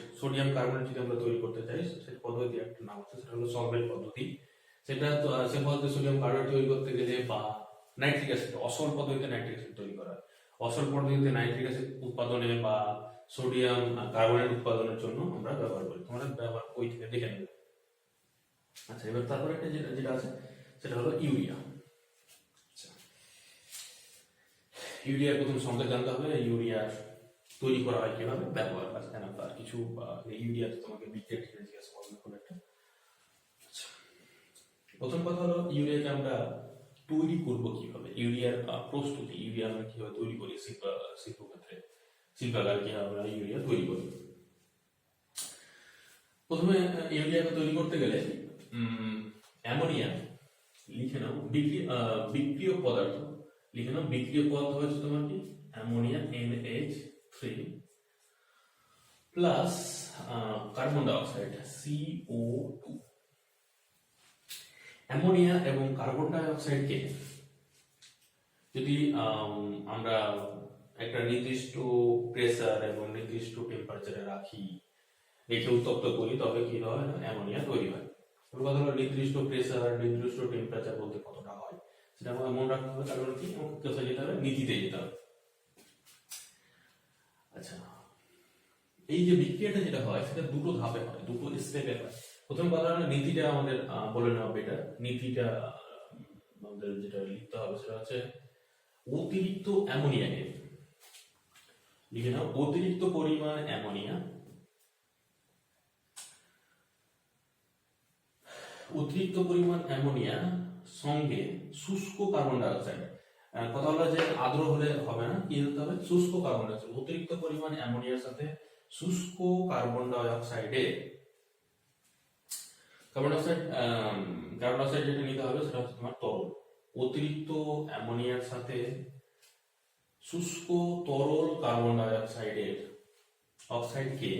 যদি আমরা তৈরি করতে চাই, সেই পদ্ধতি একটা নাম আছে, সেটা হলো সলভেন্ট পদ্ধতি। সেটা তো সে পদ্ধতিতে সোডিয়াম কার্বনেট তৈরি করতে গেলে, বা নাইট্রিক অ্যাসিড, অসল পদ্ধতিতে নাইট্রিক অ্যাসিড তৈরি করা, অসল পদ্ধতিতে নাইট্রিক অ্যাসিড উৎপাদনে বা সোডিয়াম কার্বনেট উৎপাদনের জন্য আমরা ব্যবহার করি। তোমরা ব্যবহার ওই থেকে দেখে নেবে। আচ্ছা এবার তারপরে একটা যেটা আছে সেটা হলো ইউরিয়া। ইউরিয়ার প্রথম সংজ্ঞা জানতে হবে, ইউরিয়ার তৈরি করা হয় কিভাবে, ব্যবহার আছে কেন, তার কিছু ইউরিয়া তোমাকে বিক্রিয়া জিজ্ঞাসা করবে কোনো একটা। আচ্ছা প্রথম কথা হলো ইউরিয়াকে আমরা তৈরি করব কিভাবে, ইউরিয়ার প্রস্তুতি, ইউরিয়া আমরা কিভাবে তৈরি করি, শিল্প ক্ষেত্রে শিল্পাগার কিভাবে আমরা ইউরিয়া তৈরি করি। প্রথমে ইউরিয়াকে তৈরি করতে গেলে অ্যামোনিয়া লিখে নাও, বিক্রিয়ক পদার্থ লিখে নাও। বিক্রিয়ক পদার্থ হচ্ছে তোমার কি, ammonia NH3 plus carbon die oxide CO2। Ammonia এবং কার্বন ডাই অক্সাইডকে যদি আমরা একটা নির্দিষ্ট প্রেসার এবং নির্দিষ্ট টেম্পারেচারে রেখে উত্তপ্ত করি, তবে কি হয়, অ্যামোনিয়া তৈরি হয়। কথা হলো নির্দিষ্ট প্রেসার, নির্দিষ্ট টেম্পারেচার বলতে কতটা হয় সেটা আমাকে মনে রাখতে হবে। কারণ কি, কোথায় যেতে হবে, নীতিতে যেতে হবে। আচ্ছা এই যে বিক্রিয়াটা যেটা হয় সেটা দুটো ধাপে হয়, দুটো স্টেপে হয়। প্রথম কথা হলো নীতিটা আমাদের বলে নেওয়া বেটার। নীতিটা আমাদের যেটা লিখতে হবে সেটা হচ্ছে অতিরিক্ত অ্যামোনিয়াকে লিখে নাও, অতিরিক্ত পরিমাণ অ্যামোনিয়া অতিরিক্ত পরিমাণ অ্যামোনিয়া সঙ্গে শুষ্ক কার্বন ডাই অক্সাইড, কথা হলো যে আর্দ্র হলে হবে না, কি হতে হবে, শুষ্ক কার্বন ডাই অক্সাইড, অতিরিক্ত পরিমাণ অ্যামোনিয়ার সাথে শুষ্ক কার্বন ডাই অক্সাইডে কার্বন ডাইঅক্সাইড যেটা নিতে হবে সেটা হচ্ছে তোমার তরল। অতিরিক্ত অ্যামোনিয়ার সাথে শুষ্ক তরল কার্বন ডাইঅক্সাইডের অক্সাইডকে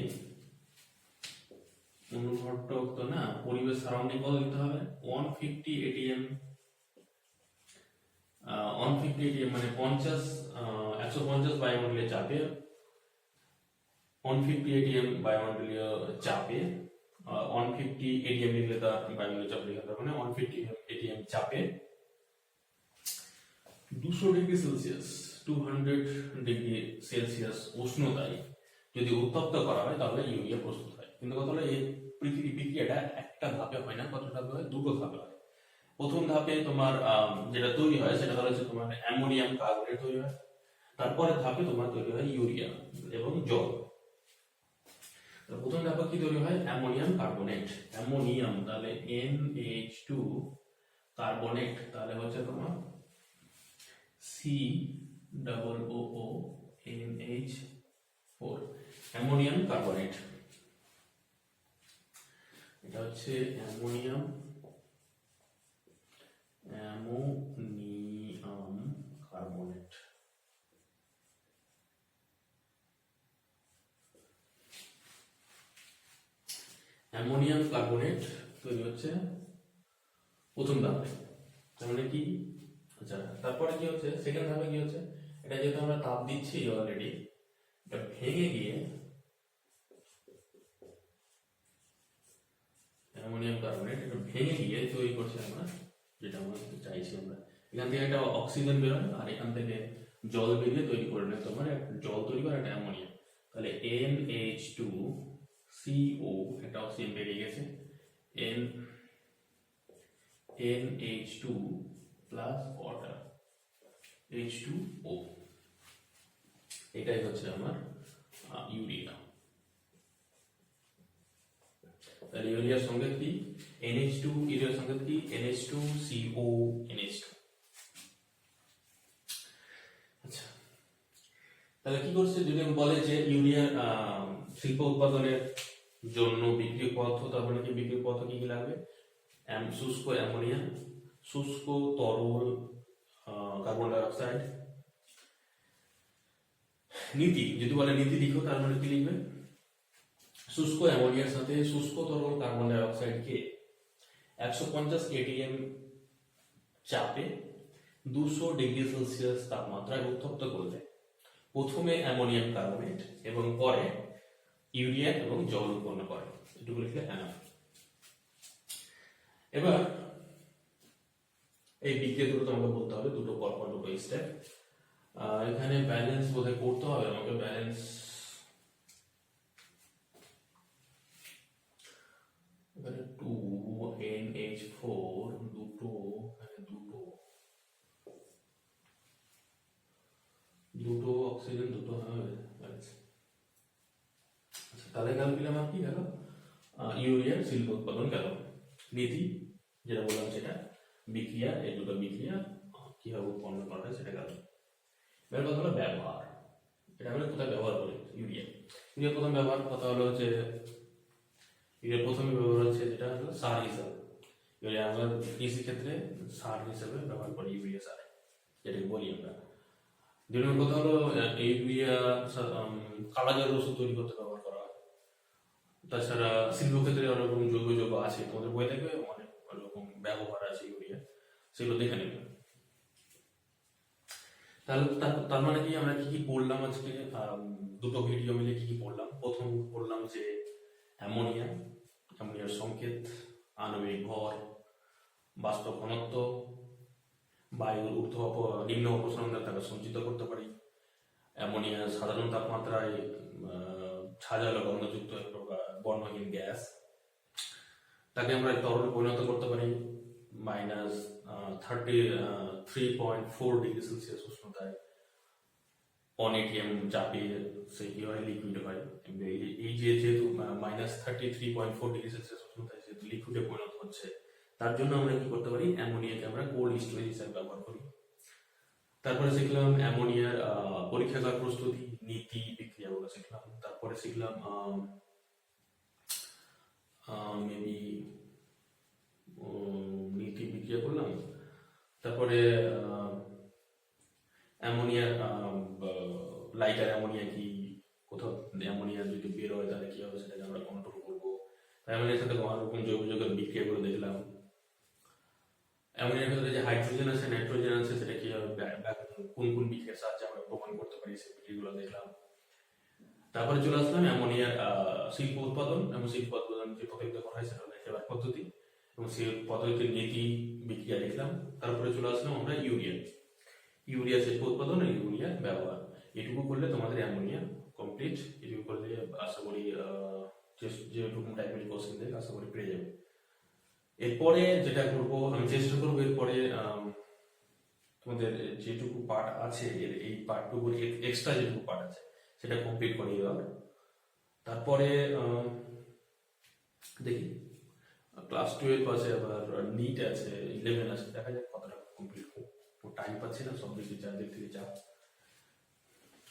অনুঘটক তো না, পরিবেশ সারাউন্ডিং কত দিতে হবে, 150 atm 150 atm মানে 150 বায়ুমণ্ডলীয় চাপে 150 atm বায়ুমণ্ডলীয় চাপে 150 atm লিখলে তার বায়ুমণ্ডলীয় চাপ লেখা যাবে, মানে 150 atm চাপে 200 ডিগ্রি সেলসিয়াস 200 ডিগ্রি সেলসিয়াস উষ্ণতায় যদি উত্তপ্ত করা হয় তাহলে ইউরিয়া প্রস্তুত হয়। কিন্তু কথা হলো এই পৃথিবী বিক্রিয়াটা একটা ধাপে হয় না, কত ধাপে হয়, দুটো ধাপে হয়। প্রথম ধাপে তোমার যেটা তৈরি হয় সেটা হচ্ছে তোমার অ্যামোনিয়াম কার্বনেট তৈরি হয়, তারপরে ধাপে তোমার তৈরি হয় ইউরিয়া এবং জল। প্রথম ধাপে কি তৈরি হয়, অ্যামোনিয়াম কার্বনেট, অ্যামোনিয়াম তাহলে NH2 কার্বনেট তাহলে হচ্ছে তোমার COONH4 অ্যামোনিয়াম কার্বনেট, এটা হচ্ছে অ্যামোনিয়াম কার্বনেট। অ্যামোনিয়াম কার্বনেট তৈরি হচ্ছে প্রথম ধাপে, তার মানে কি, আচ্ছা তারপরে কি হচ্ছে সেকেন্ড ধাপে কি হচ্ছে, এটা যেহেতু আমরা তাপ দিচ্ছি অলরেডি, এটা ভেঙে গিয়ে অ্যামোনিয়াম কার্বনেট এটা ভেঙে গিয়ে তৈরি করছে আমরা যেটা আমরা চাইছি, আমরা এখান থেকে একটা অক্সিজেন বেরোয় আর এখান থেকে জল বেরিয়ে তৈরি করে নেয় তোমার জল তৈরি করে একটা অ্যামোনিয়া, তাহলে NH2CO একটা অক্সিজেন বেরিয়ে গেছে, NH2 প্লাস ওয়াটার H2O, এটাই হচ্ছে আমার ইউরিয়া। তাহলে ইউরিয়ার সংকেত কি, NH2, ইউরিয়ার সংকেত কি, NH2CO NH2। আচ্ছা তাহলে কি করছে, যদি বলে যে ইউরিয়ার শিল্প উৎপাদনের জন্য বিক্রিয়ক পদার্থ, তারপরে কি বিক্রিয়ক পদার্থ কি কি লাগবে, শুষ্ক অ্যামোনিয়া, শুষ্ক তরল কার্বন ডাই অক্সাইড। নীতি যদি বলে নীতি লিখো, তার মানে কি লিখবে, শুষ্ক অ্যামোনিয়ার সাথে শুষ্ক তরল কার্বন ডাই অক্সাইডকে 150 atm চাপে 200 ডিগ্রি সেলসিয়াস তাপমাত্রায় উত্তপ্ত করলে প্রথমে অ্যামোনিয়াম কার্বনেট এবং পরে ইউরিয়া এবং জল উৎপন্ন করে, এটুকু লিখলে এনাফ। এবার এই বিক্রিয়া দুটো তোমাকে বলতে হবে, দুটো পরপর দুটো স্টেপ। এখানে ব্যালেন্স বোধহয় করতে হবে আমাকে, ব্যালেন্স এখানে 2NH4 দুটো, এখানে দুটো অক্সিজেন দুটো হবে। আচ্ছা তাহলে গেল কি আমার কি গেল, ইউরিয়ার শিল্প উৎপাদন গেল, নীতি যেটা বললাম সেটা, বিক্রিয়া, এই দুটো বিক্রিয়া কিভাবে উৎপন্ন করা হয় সেটা গেল। এবার কথা হলো ব্যবহার, এটা আমরা কোথায় ব্যবহার করি, ইউরিয়া প্রথম ব্যবহার কথা হলো যে ইউরিয়া প্রথমে ব্যবহার হচ্ছে যেটা হলো সার হিসাবে, ইউরিয়া আমরা কৃষি ক্ষেত্রে সার হিসেবে ব্যবহার করি, ইউরিয়া সার যেটাকে বলি আমরা। দুই নম্বর কথা হলো ইউরিয়া কালাজার ওষুধ তৈরি করতে ব্যবহার করা হয়। তাছাড়া শিল্পক্ষেত্রে অনেক রকম জৈব যৌগ আছে, তোমাদের বই দেখবে অনেক রকম ব্যবহার আছে ইউরিয়া, সেগুলো দেখে নেবে। তাহলে তার মানে কি আমরা কি কি পড়লাম আজকে, দুটো ভিডিও মিলে কি কি পড়লাম। প্রথম পড়লাম যে অ্যামোনিয়ার সংকেত, আণবিক ভর, বাস্তব ঘনত্ব, বায়ুর নিম্ন অপসারণে তাকে সঞ্চিত করতে পারি, অ্যামোনিয়া সাধারণ তাপমাত্রায় ছাজালো গন্ধযুক্ত বর্ণহীন গ্যাস, তাকে আমরা তরলে পরিণত করতে পারি -33.4 ডিগ্রি সেলসিয়াস উষ্ণতায় 1 atm চাপে সে কি হয়, লিকুইড হয়। এই যেহেতু -33.4 ডিগ্রি সেলসিয়াস উষ্ণতায় যেহেতু লিকুইডে পরিণত হচ্ছে, তার জন্য আমরা কি করতে পারি, অ্যামোনিয়াকে আমরা কোল্ড স্টোরেজ হিসেবে ব্যবহার করি। তারপরে শিখলাম অ্যামোনিয়ার পরীক্ষাগার প্রস্তুতি, নীতি, বিক্রিয়াগুলো শিখলাম। তারপরে শিখলাম মেবি নীতি বিক্রিয়া করলাম। তারপরে অ্যামোনিয়ার লাইটার অ্যামোনিয়া কি, কোথাও অ্যামোনিয়া যদি বের হয় তাহলে কি হবে সেটাকে আমরা কন্ট্রোল করবো। অ্যামোনিয়ার সাথে নানা রকম জৈব যৌগের বিক্রিয়াগুলো দেখলাম। অ্যামোনিয়ার ভেতরে যে হাইড্রোজেন আছে, নাইট্রোজেন আছে, সেটা কি কোন কোন বিক্রিয়ার সাহায্যে আমরা প্রমাণ করতে পারি সেই বিক্রিয়াগুলো দেখলাম। তারপরে চলে আসলাম অ্যামোনিয়ার শিল্প উৎপাদন এবং শিল্প উৎপাদন যে পদ্ধতিতে করা হয় সেটা হলো একেবারে পদ্ধতি, এবং সেই পদ্ধতির নীতি বিক্রিয়া দেখলাম। তারপরে চলে আসলাম আমরা ইউরিয়া শিল্প উৎপাদন আর ইউরিয়া ব্যবহার। এটুকু করলে তোমাদের অ্যামোনিয়া কমপ্লিট। এটুকু করলে আশা করি যেরকম টাইপের কোশ্চেন দেখ আশা করি পেয়ে যাবে। এরপরে যেটা করবো, আমি চেষ্টা করবো এরপরে তোমাদের যেটুকু পার্ট আছে এই পার্টটুকু এক্সট্রা যেটুকু পার্ট আছে সেটা কমপ্লিট করে দেওয়ার। তারপরে দেখি ক্লাস 12 আছে, আবার নিট আছে, 11 আছে, দেখা যাক কতটা কমপ্লিট করবো। টাইম পাচ্ছি না, সব দিক থেকে চাপ।